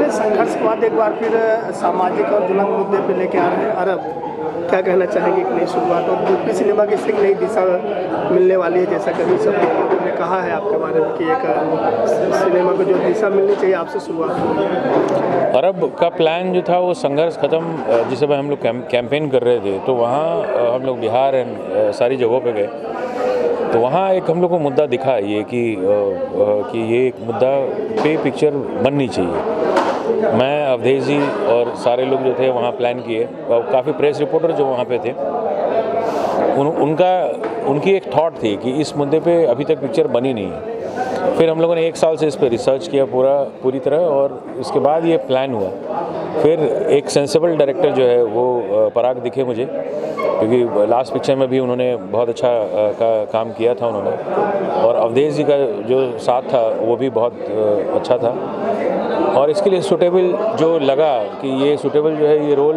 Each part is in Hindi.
चलिए, संघर्ष के बाद एक बार फिर सामाजिक और ज्वलंत मुद्दे पे लेके आ रहे हैं अरब। क्या कहना चाहेंगे कि नई शुरुआत और भोजपुरी सिनेमा की एक नई दिशा मिलने वाली है, जैसा कभी सब लोगों ने कहा है आपके बारे में कि एक सिनेमा को जो दिशा मिलनी चाहिए आपसे शुरुआत हुई। अरब का प्लान जो था वो संघर्ष ख़त्म जिस समय हम लोग कैंपेन कर रहे थे तो वहाँ हम लोग बिहार एंड सारी जगहों पे गए तो वहाँ एक हम लोग को मुद्दा दिखा ये कि ये एक मुद्दा पे पिक्चर बननी चाहिए। मैं अवधेश जी और सारे लोग जो थे वहाँ प्लान किए और काफ़ी प्रेस रिपोर्टर जो वहाँ पे थे उनकी एक थॉट थी कि इस मुद्दे पे अभी तक पिक्चर बनी नहीं है। फिर हम लोगों ने 1 साल से इस पे रिसर्च किया पूरी तरह और इसके बाद ये प्लान हुआ। फिर एक सेंसिबल डायरेक्टर जो है वो पराग दिखे मुझे, क्योंकि लास्ट पिक्चर में भी उन्होंने बहुत अच्छा काम किया था उन्होंने, और अवधेश जी का जो साथ था वो भी बहुत अच्छा था और इसके लिए सूटेबल जो लगा कि ये सूटेबल जो है ये रोल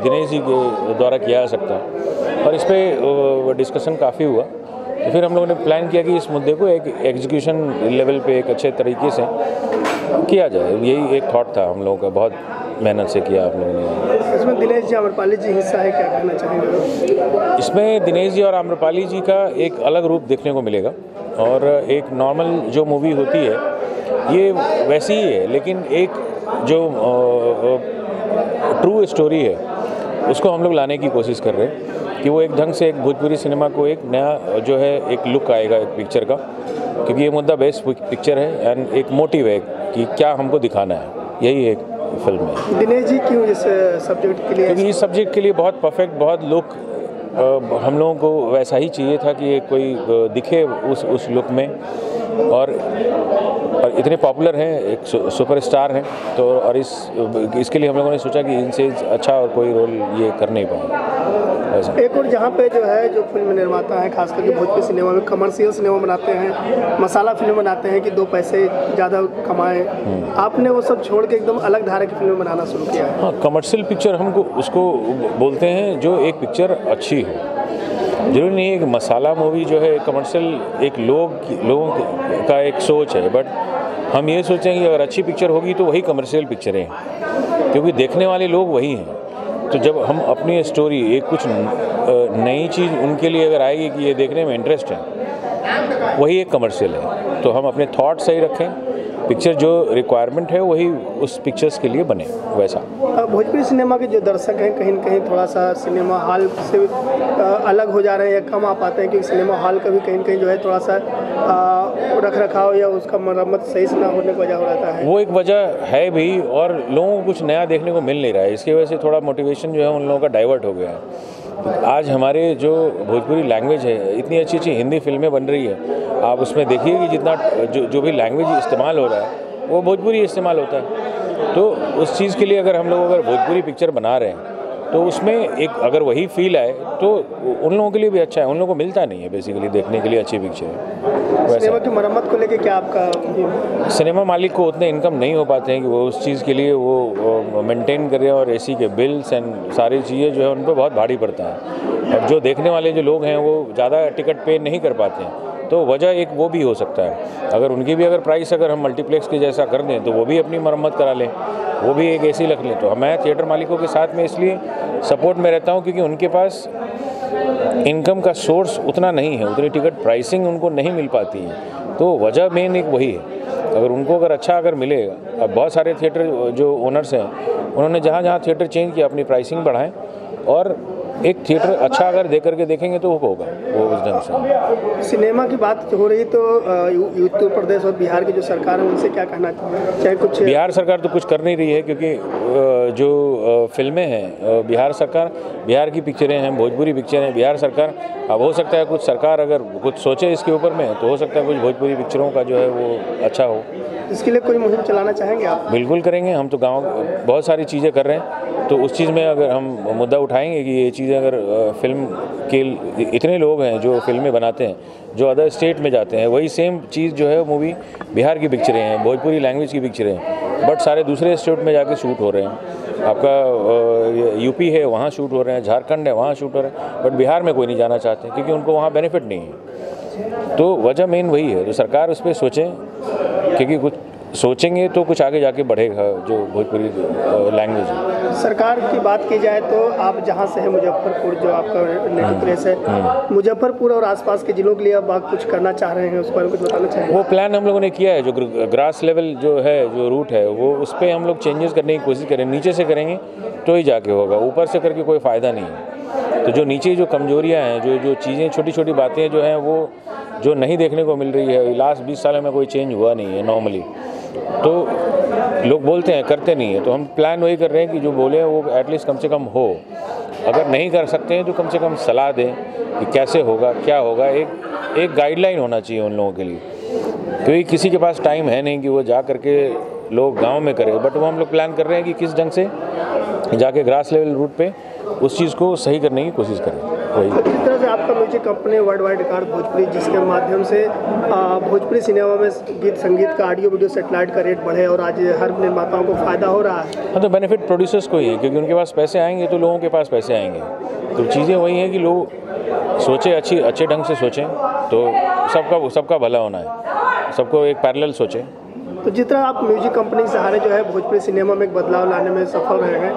दिनेश जी के द्वारा किया जा सकता है और इस पर डिस्कशन काफ़ी हुआ। तो फिर हम लोगों ने प्लान किया कि इस मुद्दे को एक एग्जीक्यूशन लेवल पे एक अच्छे तरीके से किया जाए। यही एक थॉट था हम लोगों का, बहुत मेहनत से किया हम लोगों ने। इसमें दिनेश जी आम्रपाली जी हिस्सा है, क्या कहना चाहेंगे? इसमें दिनेश जी और आम्रपाली जी का एक अलग रूप देखने को मिलेगा और एक नॉर्मल जो मूवी होती है ये वैसी ही है, लेकिन एक जो ट्रू स्टोरी है उसको हम लोग लाने की कोशिश कर रहे हैं कि वो एक ढंग से एक भोजपुरी सिनेमा को एक नया जो है एक लुक आएगा एक पिक्चर का, क्योंकि ये मुद्दा बेस्ट पिक्चर है एंड एक मोटिव है कि क्या हमको दिखाना है, यही एक फिल्म है। दिनेश जी क्यों इस सब्जेक्ट के लिए? क्योंकि इस सब्जेक्ट के लिए बहुत परफेक्ट, बहुत लुक हम लोगों को वैसा ही चाहिए था कि कोई दिखे उस लुक में और इतने पॉपुलर हैं, एक सुपरस्टार हैं, तो और इसके लिए हम लोगों ने सोचा कि इनसे अच्छा और कोई रोल ये कर नहीं पाए। एक और जहाँ पे जो है जो फिल्म निर्माता है खास करके भोजपुरी सिनेमा में कमर्शियल सिनेमा बनाते हैं, मसाला फिल्म बनाते हैं कि 2 पैसे ज़्यादा कमाएं, आपने वो सब छोड़ के एकदम अलग धारा की फिल्म बनाना शुरू किया है। हाँ, कमर्शियल पिक्चर हमको उसको बोलते हैं जो एक पिक्चर अच्छी हो। जरूरी नहीं है कि मसाला मूवी जो है कमर्शियल एक लोगों का एक सोच है, बट हम ये सोचें कि अगर अच्छी पिक्चर होगी तो वही कमर्शियल पिक्चरें हैं, क्योंकि देखने वाले लोग वही हैं। तो जब हम अपनी स्टोरी एक कुछ नई चीज़ उनके लिए अगर आएगी कि ये देखने में इंटरेस्ट है, वही एक कमर्शियल है। तो हम अपने थॉट सही रखें, पिक्चर जो रिक्वायरमेंट है वही उस पिक्चर्स के लिए बने वैसा। भोजपुरी सिनेमा के जो दर्शक हैं कहीं न कहीं थोड़ा सा सिनेमा हॉल से अलग हो जा रहे हैं या कम आ पाते हैं, क्योंकि सिनेमा हॉल का भी कहीं न कहीं जो है थोड़ा सा रख रखाव या उसका मरम्मत सही से ना होने की वजह हो रहता है। वो एक वजह है भी, और लोगों को कुछ नया देखने को मिल नहीं रहा है, इसकी वजह से थोड़ा मोटिवेशन जो है उन लोगों का डाइवर्ट हो गया है। आज हमारे जो भोजपुरी लैंग्वेज है, इतनी अच्छी अच्छी हिंदी फिल्में बन रही है, आप उसमें देखिए कि जितना जो भी लैंग्वेज इस्तेमाल हो रहा है वो भोजपुरी इस्तेमाल होता है। तो उस चीज़ के लिए अगर हम लोग अगर भोजपुरी पिक्चर बना रहे हैं तो उसमें एक अगर वही फील आए तो उन लोगों के लिए भी अच्छा है। उन लोगों को मिलता नहीं है बेसिकली देखने के लिए अच्छी पिक्चर है। सिनेमा की मरम्मत को लेके क्या आपका? सिनेमा मालिक को उतने इनकम नहीं हो पाते हैं कि वो उस चीज़ के लिए वो मेंटेन करें, और एसी के बिल्स एंड सारी चीज़ें जो है उन पर बहुत भारी पड़ता है, और जो देखने वाले जो लोग हैं वो ज़्यादा टिकट पे नहीं कर पाते हैं। तो वजह एक वो भी हो सकता है, अगर उनकी भी अगर प्राइस अगर हम मल्टीप्लेक्स के जैसा कर दें तो वो भी अपनी मरम्मत करा लें, वो भी एक एसी रख लें। तो मैं थिएटर मालिकों के साथ में इसलिए सपोर्ट में रहता हूँ क्योंकि उनके पास इनकम का सोर्स उतना नहीं है, उतनी टिकट प्राइसिंग उनको नहीं मिल पाती है। तो वजह मेन एक वही है। अगर उनको अगर अच्छा अगर मिलेगा, अब बहुत सारे थिएटर जो ओनर्स हैं उन्होंने जहाँ जहाँ थिएटर चेंज किया अपनी प्राइसिंग बढ़ाएं, और एक थिएटर अच्छा अगर दे करके देखेंगे तो वो होगा वो उस ढंग से। सिनेमा की बात हो रही तो उत्तर प्रदेश और बिहार की जो सरकार है उनसे क्या कहना चाहे? कुछ बिहार सरकार तो कुछ कर नहीं रही है, क्योंकि जो फिल्में हैं बिहार की पिक्चरें हैं, भोजपुरी पिक्चरें हैं, बिहार सरकार, अब हो सकता है कुछ सरकार अगर कुछ सोचे इसके ऊपर में तो हो सकता है कुछ भोजपुरी पिक्चरों का जो है वो अच्छा हो। इसके लिए कोई मुहिम चलाना चाहेंगे आप? बिल्कुल करेंगे, हम तो गाँव बहुत सारी चीज़ें कर रहे हैं, तो उस चीज़ में अगर हम मुद्दा उठाएंगे कि ये चीज़ें अगर फिल्म के इतने लोग हैं जो फिल्में बनाते हैं जो अदर स्टेट में जाते हैं, वही सेम चीज़ जो है मूवी बिहार की पिक्चरें हैं, भोजपुरी लैंग्वेज की पिक्चरें हैं, बट सारे दूसरे स्टेट में जाके शूट हो रहे हैं। आपका यूपी है वहाँ शूट हो रहे हैं, झारखंड है वहाँ शूट हो रहे हैं, बट बिहार में कोई नहीं जाना चाहते क्योंकि उनको वहाँ बेनिफिट नहीं है। तो वजह मेन वही है, तो सरकार उस पर सोचें, क्योंकि सोचेंगे तो कुछ आगे जाके बढ़ेगा जो भोजपुरी लैंग्वेज है। सरकार की बात की जाए तो आप जहां से हैं मुजफ्फरपुर, जो आपका नेटिव प्लेस है, मुजफ्फरपुर और आसपास के जिलों के लिए अब आप कुछ करना चाह रहे हैं, उस पर कुछ बताना चाहेंगे? वो प्लान हम लोगों ने किया है, जो ग्रास लेवल जो है, जो रूट है, वो उस पर हम लोग चेंजेस करने की कोशिश करें। नीचे से करेंगे तो ही जाके होगा, ऊपर से करके कोई फ़ायदा नहीं है। तो जो नीचे जो कमजोरियाँ हैं, जो चीज़ें, छोटी छोटी बातें जो हैं, वो जो नहीं देखने को मिल रही है, लास्ट 20 सालों में कोई चेंज हुआ नहीं है नॉर्मली, तो लोग बोलते हैं, करते नहीं है। तो हम प्लान वही कर रहे हैं कि जो बोले वो एटलीस्ट कम से कम हो। अगर नहीं कर सकते हैं तो कम से कम सलाह दें कि कैसे होगा, क्या होगा। एक गाइडलाइन होना चाहिए उन लोगों के लिए, क्योंकि किसी के पास टाइम है नहीं कि वो जा करके लोग गांव में करें। बट वो हम लोग प्लान कर रहे हैं कि किस ढंग से जाके ग्रास लेवल रूट पे उस चीज़ को सही करने की कोशिश करें। वही तो जिस तरह से आपका music company world wide record Bhojpuri, जिसके माध्यम से भोजपुरी सिनेमा में गीत संगीत का ऑडियो वीडियो सेटेलाइट का रेट बढ़े और आज हर निर्माताओं को फ़ायदा हो रहा है। हाँ, तो बेनिफिट प्रोड्यूसर्स को ही है, क्योंकि उनके पास पैसे आएंगे तो लोगों के पास पैसे आएंगे। तो चीज़ें वही हैं कि लोग सोचें, अच्छे ढंग से सोचें, तो सबका भला होना है, सबको एक पैरेलल सोचें। तो जिस तरह आप म्यूजिक कंपनी के सहारे जो है भोजपुरी सिनेमा में एक बदलाव लाने में सफल रहे हैं,